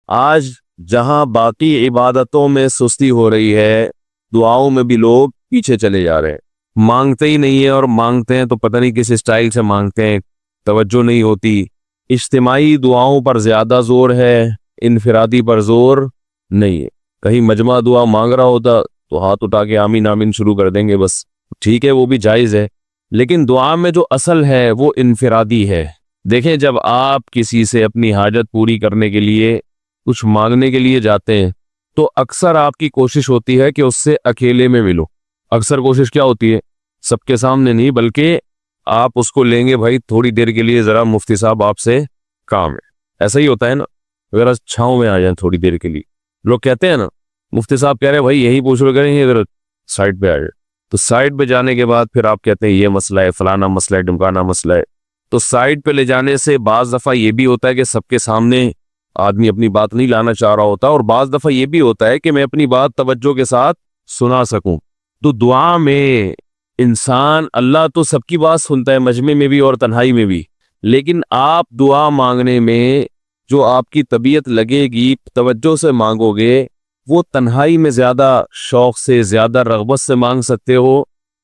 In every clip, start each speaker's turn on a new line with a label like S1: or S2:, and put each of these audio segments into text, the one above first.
S1: آج جہاں باقی عبادتوں میں سستی ہو رہی ہے، دعاؤں میں بھی لوگ پیچھے چلے جا رہے ہیں، مانگتے ہی نہیں ہے، اور مانگتے ہیں تو پتہ نہیں کس اسٹائل سے مانگتے ہیں، توجہ نہیں ہوتی۔ اجتماعی دعاؤں پر زیادہ زور ہے، انفرادی پر زور نہیں ہے۔ کہیں مجمع دعا مانگ رہا ہوتا تو ہاتھ اٹھا کے آمین آمین شروع کر دیں گے، بس ٹھیک ہے، وہ بھی جائز ہے، لیکن دعا میں جو اصل ہے وہ انفرادی ہے۔ دیکھیں، جب آپ کسی سے اپنی حاجت پوری کرنے کے لیے، کچھ مانگنے کے لیے جاتے ہیں، تو اکثر آپ کی کوشش ہوتی ہے کہ اس سے اکیلے میں ملو۔ اکثر کوشش کیا ہوتی ہے؟ سب کے سامنے نہیں، بلکہ آپ اس کو لیں گے، بھائی تھوڑی دیر کے لیے ذرا مفتی صاحب آپ سے کام ہے۔ ایسا ہی ہوتا ہے نا، ذرا چھاؤں میں آ جائیں تھوڑی دیر کے لیے۔ لوگ کہتے ہیں نا، مفتی صاحب کہہ رہے ہیں بھائی یہی پوچھ رہے کریں، ذرا سائڈ پہ آ جائے، تو سائڈ پہ جانے کے بعد پھر آپ کہتے ہیں یہ مسئلہ ہے، فلانا مسئلہ ہے، ڈمکانا مسئلہ ہے۔ تو سائڈ پہ لے جانے سے بعض دفعہ یہ بھی ہوتا ہے کہ سب کے سامنے آدمی اپنی بات نہیں لانا چاہ رہا ہوتا، اور بعض دفعہ یہ بھی ہوتا ہے کہ میں اپنی بات توجہ کے ساتھ سنا سکوں۔ تو دعا میں انسان، اللہ تو سب کی بات سنتا ہے، مجمع میں بھی اور تنہائی میں بھی، لیکن آپ دعا مانگنے میں جو آپ کی طبیعت لگے گی، توجہ سے مانگو گے، وہ تنہائی میں زیادہ شوق سے، زیادہ رغبت سے مانگ سکتے ہو۔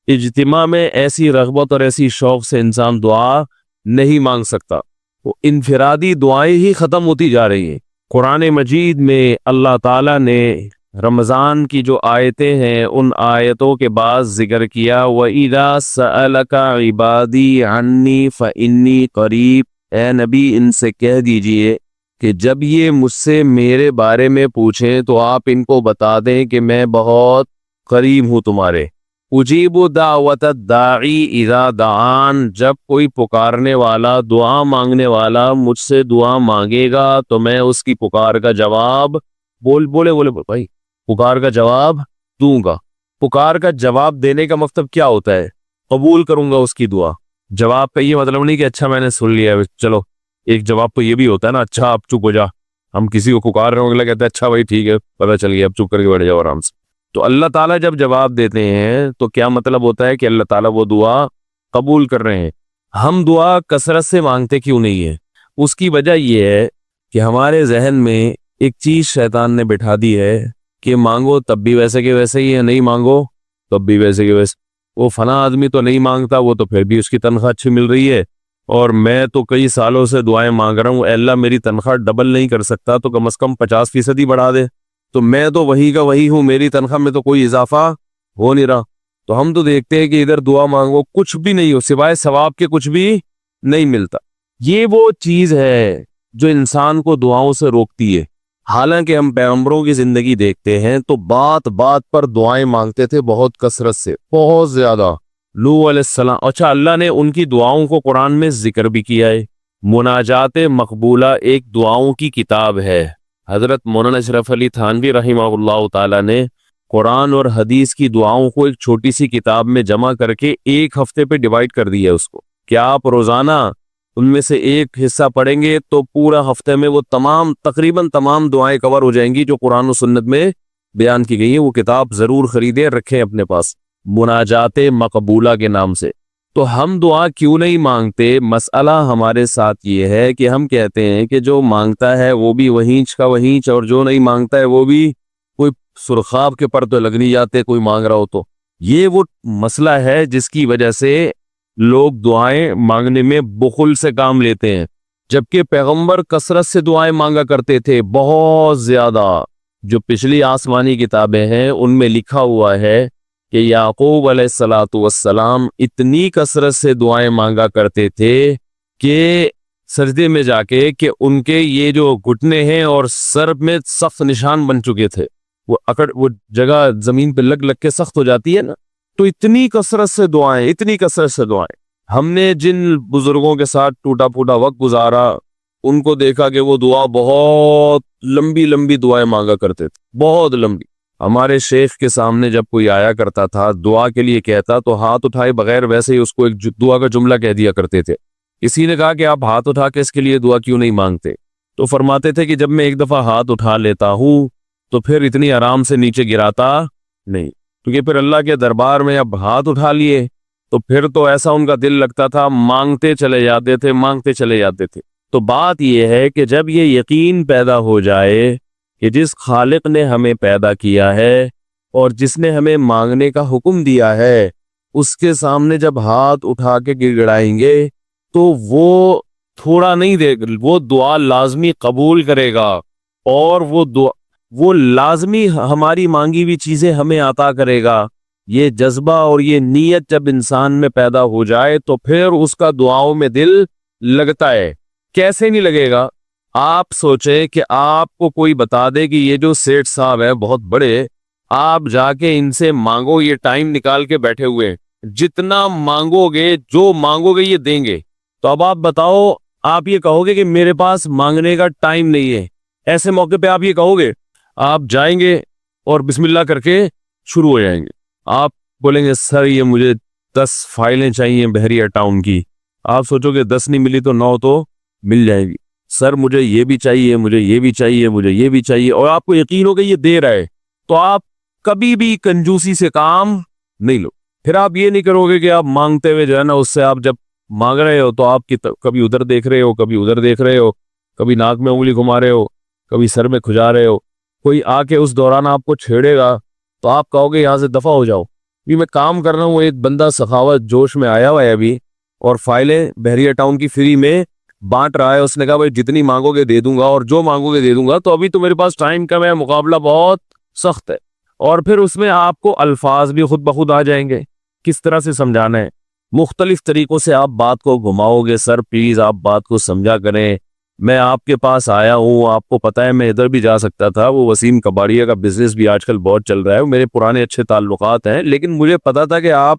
S1: اجتماع میں ایسی رغبت اور ایسی شوق سے انسان دعا نہیں مانگ سکتا۔ وہ انفرادی دعائیں ہی ختم ہوتی جا رہی ہیں۔ قرآن مجید میں اللہ تعالیٰ نے رمضان کی جو آیتیں ہیں، ان آیتوں کے بعد ذکر کیا، وَإِذَا سَأَلَكَ عِبَادِي عَنِّي فَإِنِّي قَرِيب، اے نبی ان سے کہہ دیجئے کہ جب یہ مجھ سے میرے بارے میں پوچھیں تو آپ ان کو بتا دیں کہ میں بہت قریب ہوں تمہارے۔ اجیب دعوت الداعی اذا دعان، جب کوئی پکارنے والا، دعا مانگنے والا مجھ سے دعا مانگے گا تو میں اس کی پکار کا جواب بولے بھائی پکار کا جواب دوں گا۔ پکار کا جواب دینے کا مطلب کیا ہوتا ہے؟ قبول کروں گا اس کی دعا۔ جواب کا یہ مطلب نہیں کہ اچھا میں نے سن لیا ہے، چلو ایک جواب تو یہ بھی ہوتا ہے نا، اچھا آپ چپ ہو جا، ہم کسی کو پکار رہے ہوں، اگلا کہتا ہے اچھا بھائی ٹھیک ہے، پتہ چل گیا، اب چپ کر کے بیٹھ جاؤ آرام سے۔ تو اللہ تعالیٰ جب جواب دیتے ہیں تو کیا مطلب ہوتا ہے کہ اللہ تعالیٰ وہ دعا قبول کر رہے ہیں۔ ہم دعا کثرت سے مانگتے کیوں نہیں ہے؟ اس کی وجہ یہ ہے کہ ہمارے ذہن میں ایک چیز شیطان نے بٹھا دی ہے کہ مانگو تب بھی ویسے کے ویسے ہی ہے، نہیں مانگو تب بھی ویسے کے ویسے۔ وہ فلاں آدمی تو نہیں مانگتا، وہ تو پھر بھی اس کی تنخواہ اچھی مل رہی ہے، اور میں تو کئی سالوں سے دعائیں مانگ رہا ہوں، اے اللہ میری تنخواہ ڈبل نہیں کر سکتا تو کم از کم 50% ہی بڑھا دے، تو میں تو وہی کا وہی ہوں، میری تنخواہ میں تو کوئی اضافہ ہو نہیں رہا۔ تو ہم تو دیکھتے ہیں کہ ادھر دعا مانگو کچھ بھی نہیں ہو، سوائے ثواب کے کچھ بھی نہیں ملتا۔ یہ وہ چیز ہے جو انسان کو دعاؤں سے روکتی ہے۔ حالانکہ ہم پیغمبروں کی زندگی دیکھتے ہیں تو بات بات پر دعائیں مانگتے تھے، بہت کثرت سے، بہت زیادہ۔ نوح علیہ السلام، اچھا اللہ نے ان کی دعاؤں کو قرآن میں ذکر بھی کیا ہے۔ مناجات مقبولہ ایک دعاؤں کی کتاب ہے۔ حضرت مولانا اشرف علی تھانوی رحمہ اللہ تعالی نے قرآن اور حدیث کی دعاؤں کو ایک چھوٹی سی کتاب میں جمع کر کے ایک ہفتے پہ ڈیوائیڈ کر دیا ہے اس کو، کہ آپ روزانہ ان میں سے ایک حصہ پڑھیں گے تو پورا ہفتے میں وہ تقریباً تمام دعائیں کور ہو جائیں گی جو قرآن و سنت میں بیان کی گئی ہیں۔ وہ کتاب ضرور خریدیں، رکھیں اپنے پاس، مناجات مقبولہ کے نام سے۔ تو ہم دعا کیوں نہیں مانگتے؟ مسئلہ ہمارے ساتھ یہ ہے کہ ہم کہتے ہیں کہ جو مانگتا ہے وہ بھی وہینچ کا وہینچ، اور جو نہیں مانگتا ہے وہ بھی کوئی سرخاب کے پر تو لگ نہیں جاتے کوئی مانگ رہا ہو تو۔ یہ وہ مسئلہ ہے جس کی وجہ سے لوگ دعائیں مانگنے میں بخل سے کام لیتے ہیں، جبکہ پیغمبر کثرت سے دعائیں مانگا کرتے تھے، بہت زیادہ۔ جو پچھلی آسمانی کتابیں ہیں ان میں لکھا ہوا ہے کہ یعقوب علیہ السلام اتنی کثرت سے دعائیں مانگا کرتے تھے کہ سجدے میں جا کے کہ ان کے یہ جو گھٹنے ہیں اور سر میں سخت نشان بن چکے تھے، وہ جگہ زمین پہ لگ کے سخت ہو جاتی ہے نا، تو اتنی کثرت سے دعائیں، اتنی کثرت سے دعائیں۔ ہم نے جن بزرگوں کے ساتھ ٹوٹا پھوٹا وقت گزارا ان کو دیکھا کہ وہ دعا بہت لمبی لمبی دعائیں مانگا کرتے تھے، بہت لمبی۔ ہمارے شیخ کے سامنے جب کوئی آیا کرتا تھا دعا کے لیے کہتا تو ہاتھ اٹھائے بغیر ویسے ہی اس کو ایک دعا کا جملہ کہہ دیا کرتے تھے۔ کسی نے کہا کہ آپ ہاتھ اٹھا کے اس کے لیے دعا کیوں نہیں مانگتے؟ تو فرماتے تھے کہ جب میں ایک دفعہ ہاتھ اٹھا لیتا ہوں تو پھر اتنی آرام سے نیچے گراتا نہیں، کیونکہ پھر اللہ کے دربار میں اب ہاتھ اٹھا لیے تو پھر تو ایسا ان کا دل لگتا تھا، مانگتے چلے جاتے تھے، مانگتے چلے جاتے تھے۔ تو بات یہ ہے کہ جب یہ یقین پیدا ہو جائے کہ جس خالق نے ہمیں پیدا کیا ہے اور جس نے ہمیں مانگنے کا حکم دیا ہے، اس کے سامنے جب ہاتھ اٹھا کے گڑ گڑائیں گے تو وہ تھوڑا نہیں دے، وہ دعا لازمی قبول کرے گا، اور وہ لازمی ہماری مانگی ہوئی چیزیں ہمیں عطا کرے گا۔ یہ جذبہ اور یہ نیت جب انسان میں پیدا ہو جائے تو پھر اس کا دعاؤں میں دل لگتا ہے۔ کیسے نہیں لگے گا؟ آپ سوچیں کہ آپ کو کوئی بتا دے کہ یہ جو سیٹھ صاحب ہے بہت بڑے، آپ جا کے ان سے مانگو، یہ ٹائم نکال کے بیٹھے ہوئے، جتنا مانگو گے، جو مانگو گے یہ دیں گے۔ تو اب آپ بتاؤ، آپ یہ کہو گے کہ میرے پاس مانگنے کا ٹائم نہیں ہے؟ ایسے موقع پہ آپ یہ کہو گے؟ آپ جائیں گے اور بسم اللہ کر کے شروع ہو جائیں گے۔ آپ بولیں گے سر یہ مجھے 10 فائلیں چاہیے بحریہ ٹاؤن کی۔ آپ سوچو گے 10 نہیں ملی تو 9 تو مل جائے گی۔ سر مجھے یہ بھی چاہیے، مجھے یہ بھی چاہیے، مجھے یہ بھی چاہیے، اور آپ کو یقین ہو کہ یہ دے رہا ہے، تو آپ کبھی بھی کنجوسی سے کام نہیں لو۔ پھر آپ یہ نہیں کرو گے کہ آپ مانگتے ہوئے جو ہے نا، اس سے آپ جب مانگ رہے ہو تو آپ کی کبھی ادھر دیکھ رہے ہو، کبھی ادھر دیکھ رہے ہو، کبھی ناک میں انگلی گھما رہے ہو، کبھی سر میں کھجا رہے ہو۔ کوئی آ کے اس دوران آپ کو چھیڑے گا تو آپ کہو گے یہاں سے دفع ہو جاؤ۔ بھی میں کام کر رہا ہوں، ایک بندہ سخاوت جوش میں آیا ہوا ہے ابھی، اور فائلیں بحریہ ٹاؤن کی فری میں بانٹ رہا ہے۔ اس نے کہا بھائی جتنی مانگو گے دے دوں گا، اور جو مانگو گے دے دوں گا، تو ابھی تو میرے پاس ٹائم کم ہے، مقابلہ بہت سخت ہے۔ اور پھر اس میں آپ کو الفاظ بھی خود بخود آ جائیں گے، کس طرح سے سمجھانا ہے، مختلف طریقوں سے آپ بات کو گھماؤ گے۔ سر پلیز آپ بات کو سمجھا کریں، میں آپ کے پاس آیا ہوں، آپ کو پتا ہے میں ادھر بھی جا سکتا تھا، وہ وسیم کباڑیہ کا بزنس بھی آج کل بہت چل رہا ہے، میرے پرانے اچھے تعلقات ہیں، لیکن مجھے پتا تھا کہ آپ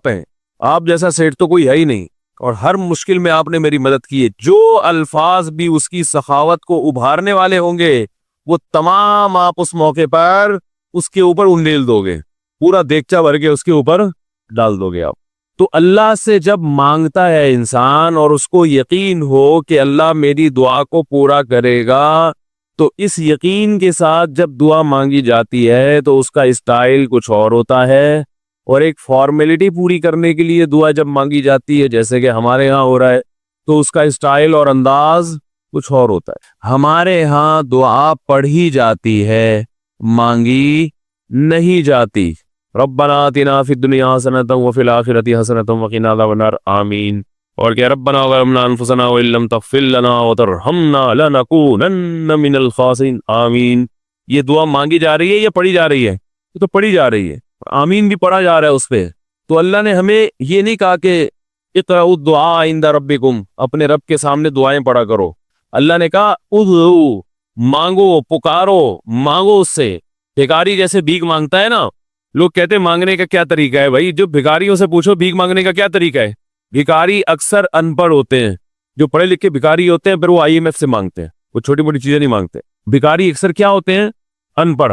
S1: ہیں، آپ جیسا سیٹ تو کوئی ہے ہی نہیں، اور ہر مشکل میں آپ نے میری مدد کی ہے۔ جو الفاظ بھی اس کی سخاوت کو ابھارنے والے ہوں گے، وہ تمام آپ اس موقع پر اس کے اوپر انڈیل دو گے، پورا دیگچہ بھر کے اس کے اوپر ڈال دو گے آپ۔ تو اللہ سے جب مانگتا ہے انسان اور اس کو یقین ہو کہ اللہ میری دعا کو پورا کرے گا، تو اس یقین کے ساتھ جب دعا مانگی جاتی ہے تو اس کا اسٹائل کچھ اور ہوتا ہے، اور ایک فارمیلٹی پوری کرنے کے لیے دعا جب مانگی جاتی ہے جیسے کہ ہمارے ہاں ہو رہا ہے، تو اس کا اسٹائل اور انداز کچھ اور ہوتا ہے۔ ہمارے ہاں دعا پڑھی جاتی ہے، مانگی نہیں جاتی۔ ربنا آتنا فی الدنیا حسنۃ وفی الآخرۃ حسنۃ وقنا عذاب النار، آمین۔ اور کہ ربنا ظلمنا انفسنا وان لم تغفر لنا وترحمنا لنکونن من الخاسرین، آمین۔ یہ دعا مانگی جا رہی ہے یا پڑھی جا رہی ہے؟ یہ تو پڑھی جا رہی ہے، آمین بھی پڑھا جا رہا ہے اس پہ۔ تو اللہ نے ہمیں یہ نہیں کہا کہ اقرؤوا الدعاء عند ربکم، اپنے رب کے سامنے دعائیں پڑھا کرو۔ اللہ نے کہا ادعوا، مانگو، پکارو، مانگو اس سے۔ بھکاری جیسے بھیک مانگتا ہے نا، لوگ کہتے ہیں مانگنے کا کیا طریقہ ہے؟ بھائی جو بھکاریوں سے پوچھو بھیک مانگنے کا کیا طریقہ ہے۔ بھکاری اکثر ان پڑھ ہوتے ہیں، جو پڑھے لکھے بھکاری ہوتے ہیں پھر وہ IMF سے مانگتے ہیں، وہ چھوٹی موٹی چیزیں نہیں مانگتے۔ بھکاری اکثر کیا ہوتے ہیں؟ ان پڑھ،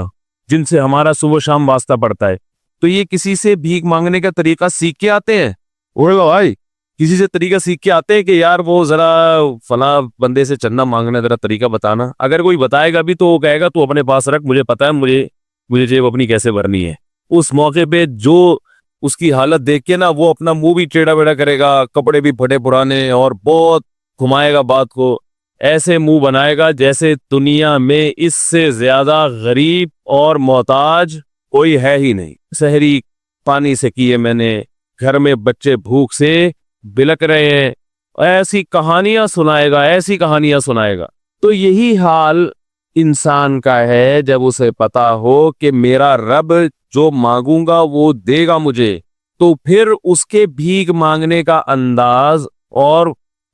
S1: جن سے ہمارا صبح شام واسطہ پڑتا ہے۔ تو یہ کسی سے بھیک مانگنے کا طریقہ سیکھ کے آتے ہیں؟ اوے بھائی کسی سے طریقہ سیکھ کے آتے ہیں کہ یار وہ ذرا فلاں بندے سے چندہ مانگنا، ذرا طریقہ بتانا؟ اگر کوئی بتائے گا بھی تو وہ کہے گا تو اپنے پاس رکھ، مجھے پتا ہے مجھے جیب اپنی کیسے بھرنی ہے۔ اس موقع پہ جو اس کی حالت دیکھ کے نا، وہ اپنا منہ بھی ٹیڑھا بیڑا کرے گا، کپڑے بھی پھٹے پرانے، اور بہت گھمائے گا بات کو، ایسے منہ بنائے گا جیسے دنیا میں اس سے زیادہ غریب اور محتاج کوئی ہے ہی نہیں۔ سحری پانی سے کیے میں نے، گھر میں بچے بھوک سے بلک رہے ہیں، ایسی کہانیاں سنائے گا، ایسی کہانیاں سنائے گا۔ تو یہی حال انسان کا ہے جب اسے پتا ہو کہ میرا رب جو مانگوں گا وہ دے گا مجھے، تو پھر اس کے بھیک مانگنے کا انداز اور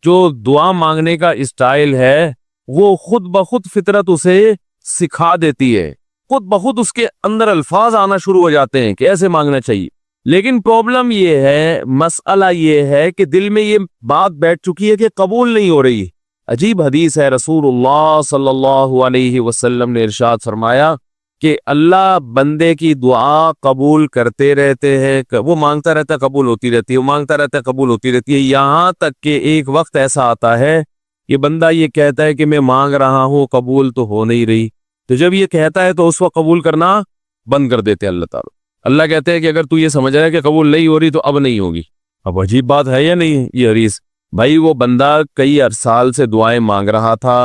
S1: جو دعا مانگنے کا اسٹائل ہے وہ خود بخود فطرت اسے سکھا دیتی ہے، خود بخود اس کے اندر الفاظ آنا شروع ہو جاتے ہیں کہ ایسے مانگنا چاہیے۔ لیکن پرابلم یہ ہے، مسئلہ یہ ہے کہ دل میں یہ بات بیٹھ چکی ہے کہ قبول نہیں ہو رہی۔ عجیب حدیث ہے، رسول اللہ صلی اللہ علیہ وسلم نے ارشاد فرمایا کہ اللہ بندے کی دعا قبول کرتے رہتے ہیں، وہ مانگتا رہتا ہے قبول ہوتی رہتی ہے، وہ مانگتا رہتا ہے قبول ہوتی رہتی ہے، یہاں تک کہ ایک وقت ایسا آتا ہے یہ بندہ یہ کہتا ہے کہ میں مانگ رہا ہوں قبول تو ہو نہیں رہی، تو جب یہ کہتا ہے تو اس وقت قبول کرنا بند کر دیتے ہیں اللہ تعالیٰ۔ اللہ کہتے ہیں کہ اگر تو یہ سمجھ رہا ہے کہ قبول نہیں ہو رہی تو اب نہیں ہوگی۔ اب عجیب بات ہے یا نہیں یہ حدیث؟ بھائی وہ بندہ کئی سال سے دعائیں مانگ رہا تھا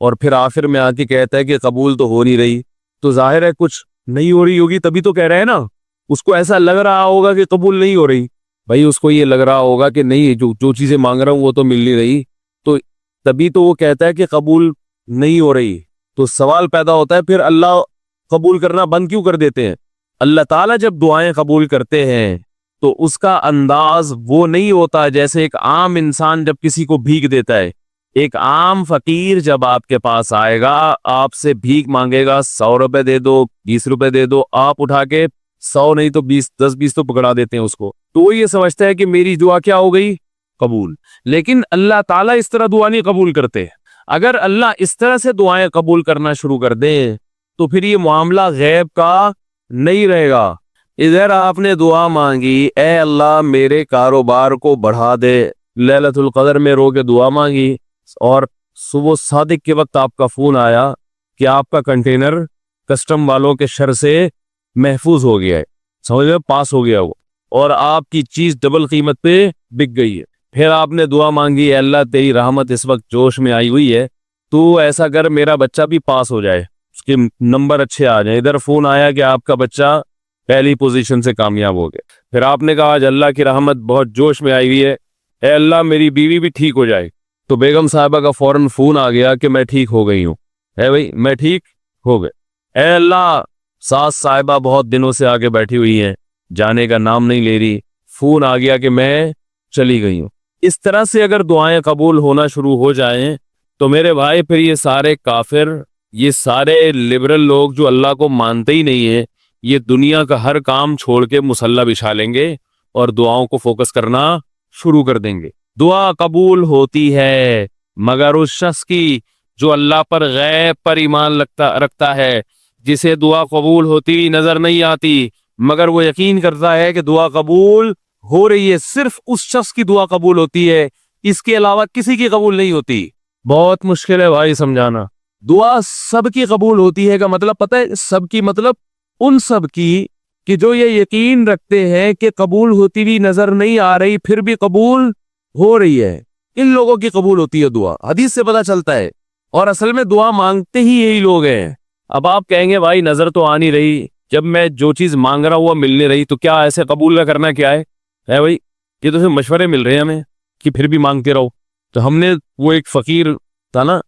S1: اور پھر آخر میں آ کے کہتا ہے کہ قبول تو ہو نہیں رہی، تو ظاہر ہے کچھ نہیں ہو رہی ہوگی، تبھی تو کہہ رہے ہیں نا. اس کو ایسا لگ رہا ہوگا کہ قبول نہیں ہو رہی. بھائی اس کو یہ لگ رہا ہوگا کہ نہیں، جو چیزیں مانگ رہا ہوں وہ تو مل نہیں رہی، تو تبھی تو وہ کہتا ہے کہ قبول نہیں ہو رہی. تو سوال پیدا ہوتا ہے پھر اللہ قبول کرنا بند کیوں کر دیتے ہیں؟ اللہ تعالیٰ جب دعائیں قبول کرتے ہیں تو اس کا انداز وہ نہیں ہوتا جیسے ایک عام انسان جب کسی کو بھیک دیتا ہے. ایک عام فقیر جب آپ کے پاس آئے گا، آپ سے بھیک مانگے گا، 100 روپے دے دو، 20 روپے دے دو، آپ اٹھا کے 100 نہیں تو 20، 10-20 تو پکڑا دیتے ہیں اس کو، تو وہ یہ سمجھتا ہے کہ میری دعا کیا ہو گئی؟ قبول. لیکن اللہ تعالیٰ اس طرح دعا نہیں قبول کرتے. اگر اللہ اس طرح سے دعائیں قبول کرنا شروع کر دیں تو پھر یہ معاملہ غیب کا نہیں رہے گا. ادھر آپ نے دعا مانگی، اے اللہ میرے کاروبار کو بڑھا دے، لیلۃ القدر میں رو کے دعا مانگی، اور صبح صادق کے وقت آپ کا فون آیا کہ آپ کا کنٹینر کسٹم والوں کے شر سے محفوظ ہو گیا ہے، سمجھ میں پاس ہو گیا وہ، اور آپ کی چیز ڈبل قیمت پہ بک گئی ہے. پھر آپ نے دعا مانگی، اے اللہ تیری رحمت اس وقت جوش میں آئی ہوئی ہے، تو ایسا کر میرا بچہ بھی پاس ہو جائے، اس کے نمبر اچھے آ جائیں. ادھر فون آیا کہ آپ کا بچہ پہلی پوزیشن سے کامیاب ہو گیا. پھر آپ نے کہا آج اللہ کی رحمت بہت جوش میں آئی ہوئی ہے، اے اللہ میری بیوی بھی ٹھیک ہو جائے. تو بیگم صاحبہ کا فوراً فون آ گیا کہ میں ٹھیک ہو گئی ہوں. ہے بھائی میں ٹھیک ہو گئے. اے اللہ ساس صاحبہ بہت دنوں سے آگے بیٹھی ہوئی ہیں، جانے کا نام نہیں لے رہی، فون آ گیا کہ میں چلی گئی ہوں. اس طرح سے اگر دعائیں قبول ہونا شروع ہو جائیں تو میرے بھائی پھر یہ سارے کافر، یہ سارے لبرل لوگ جو اللہ کو مانتے ہی نہیں ہیں، یہ دنیا کا ہر کام چھوڑ کے مصلی بچھا لیں گے اور دعاؤں کو فوکس کرنا شروع کر دیں گے. دعا قبول ہوتی ہے مگر اس شخص کی جو اللہ پر غیب پر ایمان رکھتا ہے، جسے دعا قبول ہوتی ہوئی نظر نہیں آتی مگر وہ یقین کرتا ہے کہ دعا قبول ہو رہی ہے. صرف اس شخص کی دعا قبول ہوتی ہے، اس کے علاوہ کسی کی قبول نہیں ہوتی. بہت مشکل ہے بھائی سمجھانا. دعا سب کی قبول ہوتی ہے کا مطلب پتہ ہے؟ سب کی مطلب ان سب کی کہ جو یہ یقین رکھتے ہیں کہ قبول ہوتی ہوئی نظر نہیں آ رہی پھر بھی قبول ہو رہی ہے، ان لوگوں کی قبول ہوتی ہے دعا. حدیث سے پتہ چلتا ہے، اور اصل میں دعا مانگتے ہی یہی لوگ ہیں. اب آپ کہیں گے بھائی نظر تو آ نہیں رہی، جب میں جو چیز مانگ رہا ہوں وہ مل نہیں رہی، تو کیا ایسے قبول کا کرنا کیا ہے بھائی؟ یہ تو صرف مشورے مل رہے ہیں ہمیں کہ پھر بھی مانگتے رہو. تو ہم نے وہ ایک فقیر تھا نا،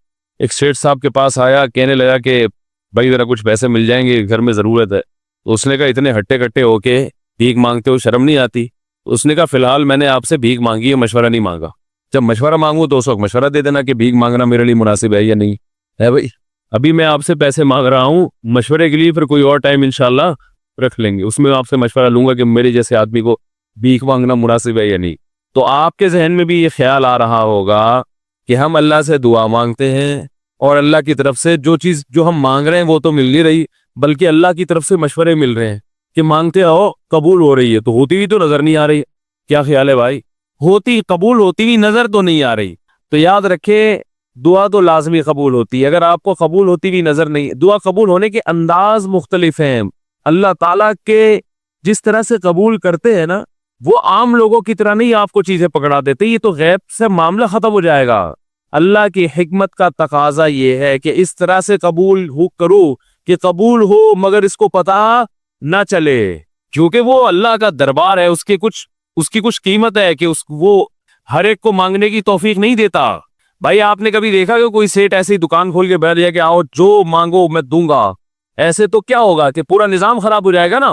S1: ایک سیٹھ صاحب کے پاس آیا، کہنے لگا کہ بھائی ذرا کچھ پیسے مل جائیں گے، گھر میں ضرورت ہے. تو اس نے کہا اتنے ہٹے کٹے ہو کے بھیک مانگتے ہو، شرم نہیں آتی؟ اس نے کہا فی الحال میں نے آپ سے بھیک مانگی ہے، مشورہ نہیں مانگا. جب مشورہ مانگوں تو اس وقت مشورہ دے دینا کہ بھیک مانگنا میرے لیے مناسب ہے یا نہیں ہے بھائی. ابھی میں آپ سے پیسے مانگ رہا ہوں مشورے کے لیے، پھر کوئی اور ٹائم انشاءاللہ رکھ لیں گے، اس میں آپ سے مشورہ لوں گا کہ میرے جیسے آدمی کو بھیک مانگنا مناسب ہے یا نہیں. تو آپ کے ذہن میں بھی یہ خیال آ رہا ہوگا کہ ہم اللہ سے دعا مانگتے ہیں اور اللہ کی طرف سے جو چیز جو ہم مانگ رہے ہیں وہ تو مل نہیں رہی، بلکہ اللہ کی طرف سے مشورے مل رہے ہیں کہ مانگتے آؤ قبول ہو رہی ہے، تو ہوتی ہوئی تو نظر نہیں آ رہی. کیا خیال ہے بھائی؟ قبول ہوتی ہوئی نظر تو نہیں آ رہی. تو یاد رکھے دعا تو لازمی قبول ہوتی ہے. اگر آپ کو قبول ہوتی ہوئی نظر نہیں، دعا قبول ہونے کے انداز مختلف ہیں. اللہ تعالیٰ کے جس طرح سے قبول کرتے ہیں نا، وہ عام لوگوں کی طرح نہیں آپ کو چیزیں پکڑا دیتے، یہ تو غیب سے معاملہ ختم ہو جائے گا. اللہ کی حکمت کا تقاضا یہ ہے کہ اس طرح سے قبول کرو کہ قبول ہو مگر اس کو پتہ نہ چلے، کیونکہ وہ اللہ کا دربار ہے، اس کی کچھ قیمت ہے کہ وہ ہر ایک کو مانگنے کی توفیق نہیں دیتا. بھائی آپ نے کبھی دیکھا کہ کوئی سیٹ ایسی دکان کھول کے بیٹھ جائے کہ آؤ جو مانگو میں دوں گا؟ ایسے تو کیا ہوگا کہ پورا نظام خراب ہو جائے گا نا.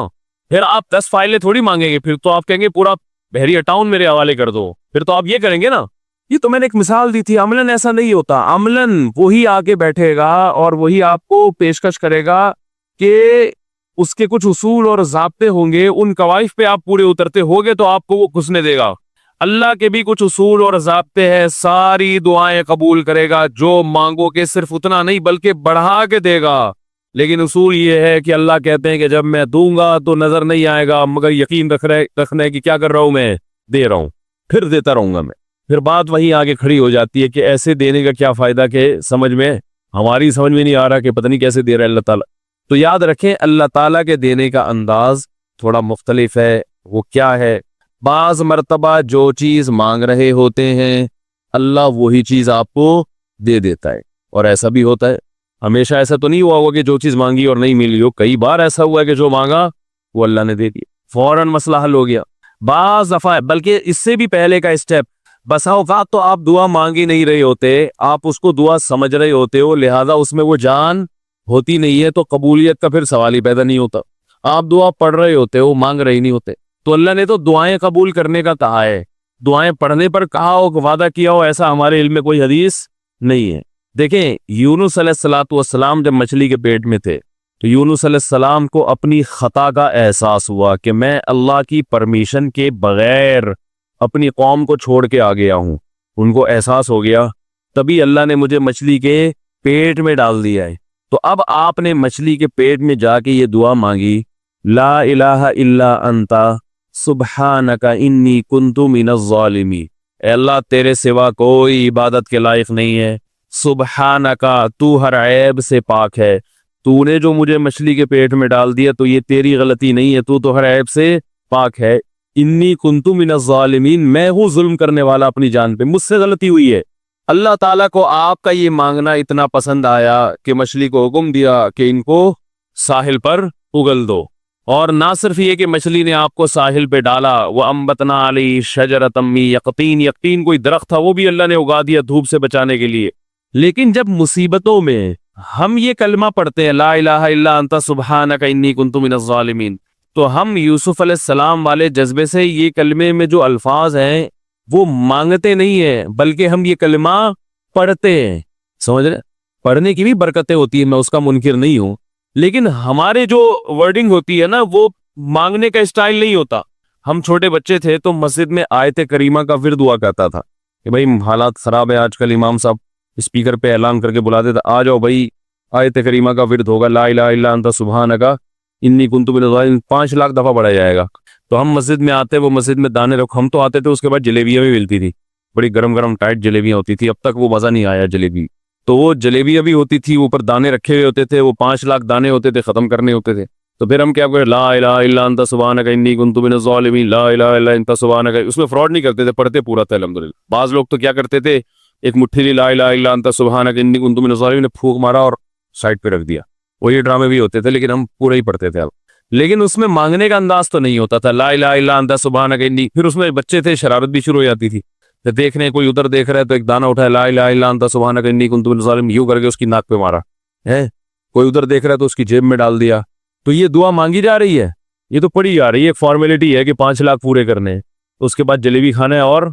S1: پھر آپ 10 فائلیں تھوڑی مانگیں گے، پھر تو آپ کہیں گے پورا بحریہ ٹاؤن میرے حوالے کر دو، پھر تو آپ یہ کریں گے نا. یہ تو میں نے ایک مثال دی تھی. عملاً ایسا نہیں ہوتا. عملاً وہی آگے بیٹھے گا اور وہی آپ کو پیشکش کرے گا کہ اس کے کچھ اصول اور ضابطے ہوں گے، ان قواعد پہ آپ پورے اترتے ہوگے تو آپ کو وہ گھسنے دے گا. اللہ کے بھی کچھ اصول اور ضابطے ہیں، ساری دعائیں قبول کرے گا، جو مانگو کہ صرف اتنا نہیں بلکہ بڑھا کے دے گا. لیکن اصول یہ ہے کہ اللہ کہتے ہیں کہ جب میں دوں گا تو نظر نہیں آئے گا، مگر یقین رکھنا ہے کہ کیا کر رہا ہوں، میں دے رہا ہوں، پھر دیتا رہوں گا میں. پھر بات وہیں آگے کھڑی ہو جاتی ہے کہ ایسے دینے کا کیا فائدہ کہ ہماری سمجھ میں نہیں آ رہا کہ پتہ نہیں کیسے دے رہا ہے اللہ تعالیٰ. تو یاد رکھیں اللہ تعالیٰ کے دینے کا انداز تھوڑا مختلف ہے. وہ کیا ہے؟ بعض مرتبہ جو چیز مانگ رہے ہوتے ہیں اللہ وہی چیز آپ کو دے دیتا ہے. اور ایسا بھی ہوتا ہے, ہمیشہ ایسا تو نہیں ہوا ہوگا کہ جو چیز مانگی اور نہیں ملی ہو. کئی بار ایسا ہوا ہے کہ جو مانگا وہ اللہ نے دے دیا, فوراً مسئلہ حل ہو گیا. بعض دفعہ بلکہ اس سے بھی پہلے کا اسٹیپ, بسا اوقات تو آپ دعا مانگ ہی نہیں رہے ہوتے, آپ اس کو دعا سمجھ رہے ہوتے ہو, لہذا اس میں وہ جان ہوتی نہیں ہے, تو قبولیت کا پھر سوال ہی پیدا نہیں ہوتا. آپ دعا پڑھ رہے ہوتے ہو, مانگ رہے نہیں ہوتے. تو اللہ نے تو دعائیں قبول کرنے کا کہا ہے, دعائیں پڑھنے پر کہا ہو, وعدہ کیا ہو, ایسا ہمارے علم میں کوئی حدیث نہیں ہے. دیکھیں یونس علیہ السلام جب مچھلی کے پیٹ میں تھے تو یونس علیہ السلام کو اپنی خطا کا احساس ہوا کہ میں اللہ کی پرمیشن کے بغیر اپنی قوم کو چھوڑ کے آ گیا ہوں. ان کو احساس ہو گیا, تبھی اللہ نے مجھے مچھلی کے پیٹ میں ڈال دیا ہے. تو اب آپ نے مچھلی کے پیٹ میں جا کے یہ دعا مانگی, لا الہ الا انت سبحانک انی کنت من الظالمین. اے اللہ تیرے سوا کوئی عبادت کے لائق نہیں ہے, سبحانکا تو ہر عیب سے پاک ہے, تو نے جو مجھے مچھلی کے پیٹ میں ڈال دیا تو یہ تیری غلطی نہیں ہے, تو ہر عیب سے پاک ہے. انی کنت من الظالمین, میں ہوں ظلم کرنے والا اپنی جان پہ, مجھ سے غلطی ہوئی ہے. اللہ تعالیٰ کو آپ کا یہ مانگنا اتنا پسند آیا کہ مچھلی کو حکم دیا کہ ان کو ساحل پر اگل دو. اور نہ صرف یہ کہ مچھلی نے آپ کو ساحل پہ ڈالا, وَأَنبَتْنَا عَلَيْهِ شَجَرَةً مِّن یقطین, یقطین کوئی درخت تھا وہ بھی اللہ نے اگا دیا دھوپ سے بچانے کے لیے. لیکن جب مصیبتوں میں ہم یہ کلمہ پڑھتے ہیں لا الہ الا انت سبحانک انی کنت من الظالمین, تو ہم یوسف علیہ السلام والے جذبے سے یہ کلمے میں جو الفاظ ہیں وہ مانگتے نہیں ہیں, بلکہ ہم یہ کلمہ پڑھتے ہیں. سمجھ رہے, پڑھنے کی بھی برکتیں ہوتی ہیں, میں اس کا منکر نہیں ہوں, لیکن ہمارے جو ورڈنگ ہوتی ہے نا وہ مانگنے کا اسٹائل نہیں ہوتا. ہم چھوٹے بچے تھے تو مسجد میں آیت کریمہ کا ورد ہوا کرتا تھا کہ بھائی حالات خراب ہے آج کل, امام صاحب اسپیکر پہ اعلان کر کے بلاتے تھے, آ جاؤ بھائی آیت کریمہ کا ورد ہوگا, لا الہ الا انت سبحانک انی کنت من الظالمین, 5 لاکھ دفعہ پڑھا جائے گا. تو ہم مسجد میں آتے, وہ مسجد میں دانے رکھ, ہم تو آتے تھے, اس کے بعد جلیبیاں بھی ملتی تھی, بڑی گرم گرم ٹائٹ جلیبیاں ہوتی تھی. اب تک وہ مزہ نہیں آیا جلیبی, تو وہ جلیبیاں بھی ہوتی تھی, اوپر دانے رکھے ہوئے ہوتے تھے, وہ 5 لاکھ دانے ہوتے تھے, ختم کرنے ہوتے تھے. تو پھر ہم کیا کریں, لا الہ الا انت سبحانک انی کنت من الظالمین, لا الہ الا انت سبحانک. اس میں فراڈ نہیں کرتے تھے, پڑھتے پورا تھا الحمدللہ. بعض لوگ تو کیا کرتے تھے, ایک مٹھی لی لا الہ الا انت سبحانک انی کنت من الظالمین نے پھونک مارا اور سائڈ پہ رکھ دیا. وہ یہ ڈرامے بھی ہوتے تھے, لیکن ہم پورا ہی پڑھتے تھے. لیکن اس میں مانگنے کا انداز تو نہیں ہوتا تھا, لا الہ الا انت سبحانک انی. پھر اس میں بچے تھے, شرارت بھی شروع ہو جاتی تھی. دیکھ رہے ہیں کوئی ادھر دیکھ رہا ہے تو ایک دانہ اٹھایا, لا الہ الا انت سبحانک انی کنت من الظالمین, یوں کر کے اس کی ناک پہ مارا ہے. کوئی ادھر دیکھ رہا ہے تو اس کی جیب میں ڈال دیا. تو یہ دعا مانگی جا رہی ہے, یہ تو پڑھی جا رہی ہے, ایک فارمیلٹی ہے کہ 5 لاکھ پورے کرنے ہیں, اس کے بعد جلیبی کھانا ہے اور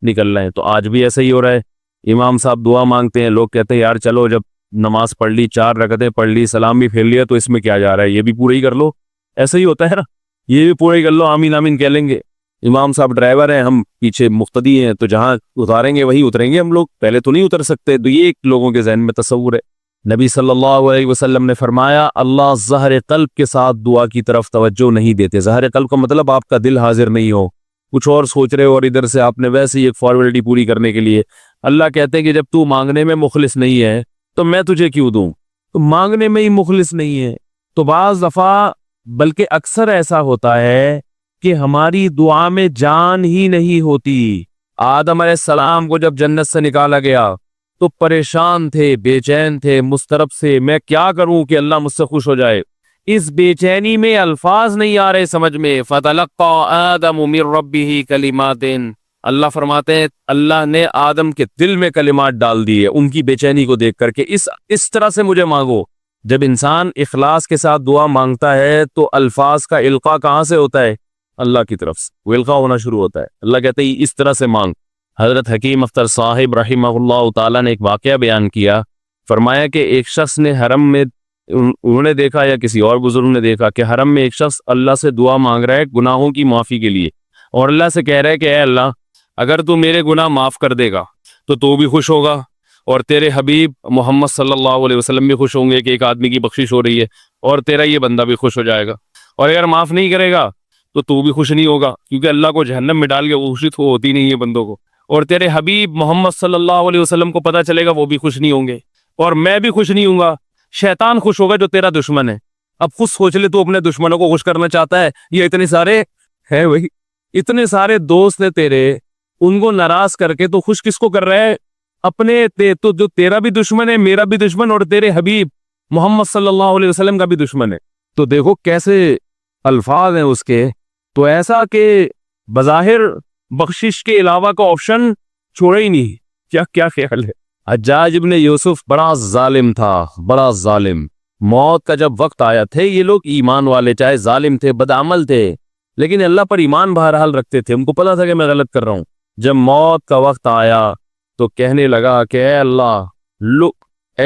S1: نکلنا ہے. تو آج بھی ایسا ہی ہو رہا ہے, امام صاحب دعا مانگتے ہیں, لوگ کہتے ہیں یار چلو جب نماز پڑھ لی, 4 رکعتیں پڑھ لی, سلام بھی پھیر لیا, تو اس میں کیا جا رہا ہے, یہ بھی پورا ہی کر لو. ایسا ہی ہوتا ہے نا, یہ بھی پورا ہی کر لو, آمین آمین کہہ لیں گے. امام صاحب ڈرائیور ہیں, ہم پیچھے مقتدی ہیں, تو جہاں اتاریں گے وہی اتریں گے ہم لوگ, پہلے تو نہیں اتر سکتے. تو یہ ایک لوگوں کے ذہن میں تصور ہے. نبی صلی اللہ علیہ وسلم نے فرمایا اللہ ظاہر قلب کے ساتھ دعا کی طرف توجہ نہیں دیتے. ظاہر قلب کا مطلب آپ کا دل حاضر نہیں ہو, کچھ اور سوچ رہے ہو, اور ادھر سے آپ نے ویسے ہی ایک فارمیلٹی پوری کرنے کے لیے. اللہ کہتے ہیں کہ جب تو مانگنے میں مخلص نہیں ہے تو میں تجھے کیوں دوں. تو مانگنے میں ہی مخلص نہیں ہے. تو بعض دفعہ بلکہ اکثر ایسا ہوتا ہے کہ ہماری دعا میں جان ہی نہیں ہوتی. آدم علیہ السلام کو جب جنت سے نکالا گیا تو پریشان تھے, بے چین تھے, مضطرب سے, میں کیا کروں کہ اللہ مجھ سے خوش ہو جائے. اس بے چینی میں الفاظ نہیں آ رہے سمجھ میں. فَتَلَقَّى آدَمُ مِن رَبِّهِ كَلِمَاتٍ, اللہ فرماتے ہیں اللہ نے آدم کے دل میں کلمات ڈال دیے ان کی بے چینی کو دیکھ کر کے اس طرح سے مجھے مانگو. جب انسان اخلاص کے ساتھ دعا مانگتا ہے تو الفاظ کا القاء کہاں سے ہوتا ہے, اللہ کی طرف سے وہ القاء ہونا شروع ہوتا ہے. اللہ کہتے ہیں اس طرح سے مانگ. حضرت حکیم اختر صاحب رحمہ اللہ تعالیٰ نے ایک واقعہ بیان کیا, فرمایا کہ ایک شخص نے حرم میں, انہوں نے دیکھا یا کسی اور بزرگ نے دیکھا کہ حرم میں ایک شخص اللہ سے دعا مانگ رہا ہے گناہوں کی معافی کے لیے, اور اللہ سے کہہ رہا ہے کہ اے اللہ اگر تو میرے گناہ معاف کر دے گا تو بھی خوش ہوگا, اور تیرے حبیب محمد صلی اللہ علیہ وسلم بھی خوش ہوں گے کہ ایک آدمی کی بخشش ہو رہی ہے, اور تیرا یہ بندہ بھی خوش ہو جائے گا. اور اگر معاف نہیں کرے گا تو بھی خوش نہیں ہوگا, کیونکہ اللہ کو جہنم میں ڈال کے خوشی تو ہوتی نہیں ہے بندوں کو. اور تیرے حبیب محمد صلی اللہ علیہ وسلم کو پتہ چلے گا وہ بھی خوش نہیں ہوں گے, اور میں بھی خوش نہیں ہوں گا. شیطان خوش ہوگا جو تیرا دشمن ہے. اب خود سوچ لے تو اپنے دشمنوں کو خوش کرنا چاہتا ہے, یہ اتنے سارے ہیں, وہی اتنے سارے دوست ہیں تیرے, ان کو ناراض کر کے تو خوش کس کو کر رہا ہے؟ اپنے تو جو تیرا بھی دشمن ہے، میرا بھی دشمن، اور تیرے حبیب محمد صلی اللہ علیہ وسلم کا بھی دشمن ہے۔ تو دیکھو کیسے الفاظ ہیں اس کے۔ تو ایسا کہ بظاہر بخشش کے علاوہ کا آپشن چھوڑا ہی نہیں۔ کیا خیال ہے؟ حجاج ابن یوسف بڑا ظالم تھا، بڑا ظالم۔ موت کا جب وقت آیا تھے، یہ لوگ ایمان والے، چاہے ظالم تھے، بدعمل تھے، لیکن اللہ پر ایمان بہرحال رکھتے تھے، ان کو پتا تھا کہ میں غلط کر رہا ہوں۔ جب موت کا وقت آیا تو کہنے لگا کہ اے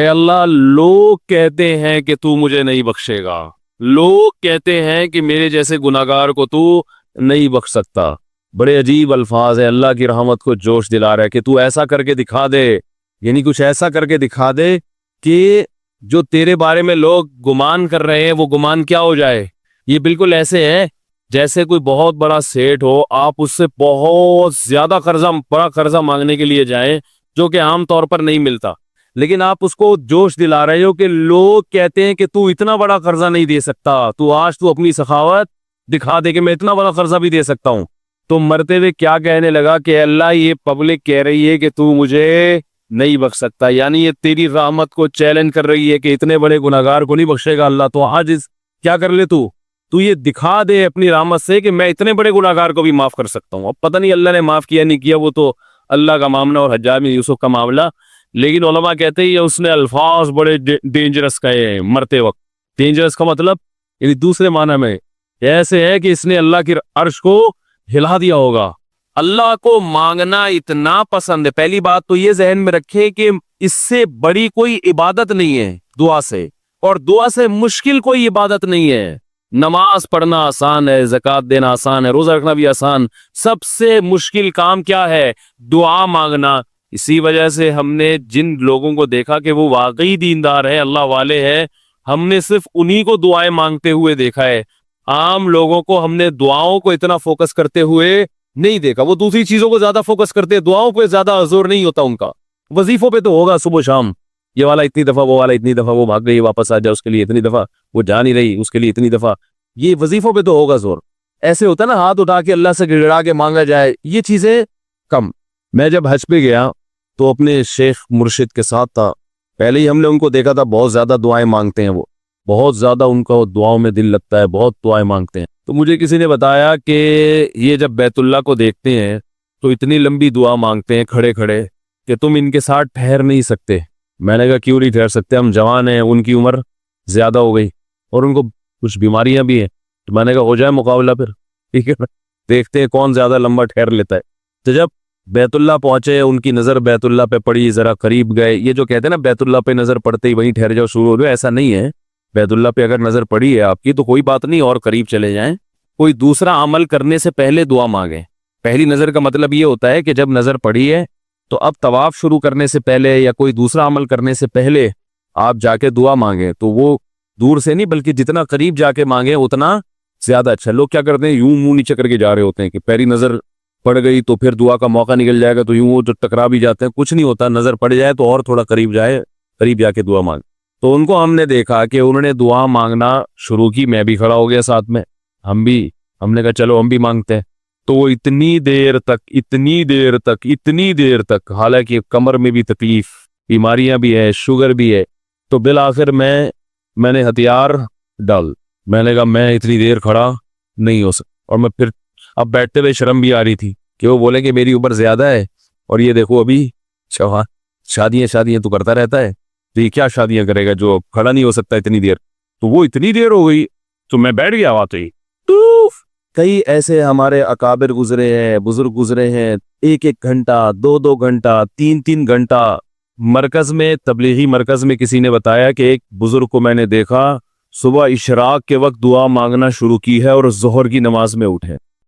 S1: اللہ لوگ کہتے ہیں کہ تو مجھے نہیں بخشے گا، لوگ کہتے ہیں کہ میرے جیسے گناہگار کو تو نہیں بخش سکتا۔ بڑے عجیب الفاظ ہیں، اللہ کی رحمت کو جوش دلا رہا ہے کہ تو ایسا کر کے دکھا دے، یعنی کچھ ایسا کر کے دکھا دے کہ جو تیرے بارے میں لوگ گمان کر رہے ہیں وہ گمان کیا ہو جائے۔ یہ بالکل ایسے ہے جیسے کوئی بہت بڑا سیٹ ہو، آپ اس سے بہت زیادہ بڑا قرضہ مانگنے کے لیے جائیں جو کہ عام طور پر نہیں ملتا، لیکن آپ اس کو جوش دلا رہے ہو کہ لوگ کہتے ہیں کہ تو اتنا بڑا قرضہ نہیں دے سکتا، تو آج تو اپنی سخاوت دکھا دے کہ میں اتنا بڑا قرضہ بھی دے سکتا ہوں۔ تو مرتے ہوئے کیا کہنے لگا کہ اللہ یہ پبلک کہہ رہی ہے کہ تو مجھے نہیں بخش سکتا، یعنی یہ تیری رحمت کو چیلنج کر رہی ہے کہ اتنے بڑے گناہگار کو نہیں بخشے گا اللہ، تو آج کیا کر لے تو یہ دکھا دے اپنی رحمت سے کہ میں اتنے بڑے گناہگار کو بھی معاف کر سکتا ہوں۔ اب پتہ نہیں اللہ نے معاف کیا نہیں کیا، وہ تو اللہ کا معاملہ اور حجاج بن یوسف کا معاملہ، لیکن علماء کہتے ہیں اس نے الفاظ بڑے ڈینجرس کہے ہیں مرتے وقت۔ ڈینجرس کا مطلب یعنی دوسرے معنی میں ایسے ہے کہ اس نے اللہ کی عرش کو ہلا دیا ہوگا۔ اللہ کو مانگنا اتنا پسند ہے۔ پہلی بات تو یہ ذہن میں رکھے کہ اس سے بڑی کوئی عبادت نہیں ہے دعا سے، اور دعا سے مشکل کوئی عبادت نہیں ہے۔ نماز پڑھنا آسان ہے، زکوٰۃ دینا آسان ہے، روزہ رکھنا بھی آسان، سب سے مشکل کام کیا ہے؟ دعا مانگنا۔ اسی وجہ سے ہم نے جن لوگوں کو دیکھا کہ وہ واقعی دیندار ہے، اللہ والے ہیں، ہم نے صرف انہی کو دعائیں مانگتے ہوئے دیکھا ہے۔ عام لوگوں کو ہم نے دعاؤں کو اتنا فوکس کرتے ہوئے نہیں دیکھا، وہ دوسری چیزوں کو زیادہ فوکس کرتے ہیں، دعاؤں پہ زیادہ زور نہیں ہوتا ان کا۔ وظیفوں پہ تو ہوگا صبح شام، یہ والا اتنی دفعہ، وہ والا اتنی دفعہ، وہ بھاگ گئی واپس آ جائے اس کے لیے اتنی دفعہ، وہ جا نہیں رہی اس کے لیے اتنی دفعہ، یہ وظیفوں پہ تو ہوگا زور۔ ایسے ہوتا نا ہاتھ اٹھا کے اللہ سے گڑگڑا کے مانگا جائے، یہ چیزیں کم۔ میں جب حج پہ گیا تو اپنے شیخ مرشد کے ساتھ تھا، پہلے ہی ہم نے ان کو دیکھا تھا بہت زیادہ دعائیں مانگتے ہیں، وہ بہت زیادہ ان کا دعاؤں میں دل لگتا ہے، بہت دعائیں مانگتے ہیں۔ تو مجھے کسی نے بتایا کہ یہ جب بیت اللہ کو دیکھتے ہیں تو اتنی لمبی دعا مانگتے ہیں کھڑے کھڑے کہ تم ان کے ساتھ ٹھہر نہیں سکتے۔ میں نے کہا کیوں نہیں ٹھہر سکتے، ہم جوان ہیں، ان کی عمر زیادہ ہو گئی اور ان کو کچھ بیماریاں بھی ہیں۔ تو میں نے کہا ہو جائے مقابلہ پھر، ٹھیک ہے، دیکھتے ہیں کون زیادہ لمبا ٹھہر لیتا ہے۔ تو جب بیت اللہ پہنچے، ان کی نظر بیت اللہ پہ پڑی، ذرا قریب گئے۔ یہ جو کہتے ہیں نا بیت اللہ پہ نظر پڑتے ہی وہیں ٹھہر جاؤ شروع ہو گئے، ایسا نہیں ہے۔ بیت اللہ پہ اگر نظر پڑی ہے آپ کی تو کوئی بات نہیں، اور قریب چلے جائیں، کوئی دوسرا عمل کرنے سے پہلے دعا مانگیں۔ پہلی نظر کا مطلب یہ ہوتا ہے کہ جب نظر پڑی ہے تو اب طواف شروع کرنے سے پہلے یا کوئی دوسرا عمل کرنے سے پہلے آپ جا کے دعا مانگیں، تو وہ دور سے نہیں بلکہ جتنا قریب جا کے مانگیں اتنا زیادہ اچھا۔ لوگ کیا کرتے ہیں، یوں منہ نیچے کر کے جا رہے ہوتے ہیں کہ پہلی نظر پڑ گئی تو پھر دعا کا موقع نکل جائے گا، تو یوں وہ جو ٹکرا بھی جاتے ہیں، کچھ نہیں ہوتا، نظر پڑ جائے تو اور تھوڑا قریب جائے، قریب جا کے دعا مانگ۔ تو ان کو ہم نے دیکھا کہ انہوں نے دعا مانگنا شروع کی، میں بھی کھڑا ہو گیا ساتھ میں، ہم نے کہا چلو ہم بھی مانگتے ہیں۔ تو وہ اتنی دیر تک حالانکہ کمر میں بھی تکلیف، بیماریاں بھی ہے، شوگر بھی ہے، تو بالآخر میں نے ہتھیار ڈال، میں نے کہا میں اتنی دیر کھڑا نہیں ہو سکتا۔ اور میں پھر اب بیٹھتے ہوئے شرم بھی آ رہی تھی کہ وہ بولے کہ میری عمر زیادہ ہے اور یہ دیکھو ابھی شادیاں تو کرتا رہتا ہے، تو یہ کیا شادیاں کرے گا جو کھڑا نہیں ہو سکتا اتنی دیر۔ تو وہ اتنی دیر ہو گئی تو میں بیٹھ گیا وہاں ہی۔ کئی ایسے ہمارے اکابر گزرے ہیں، بزرگ گزرے ہیں، 1 گھنٹہ، 2 گھنٹہ، 3 گھنٹہ مرکز میں، تبلیغی مرکز میں کسی نے بتایا کہ ایک بزرگ کو میں نے دیکھا صبح اشراق کے وقت دعا مانگنا شروع کی ہے اور ظہر کی نماز میں اٹھے۔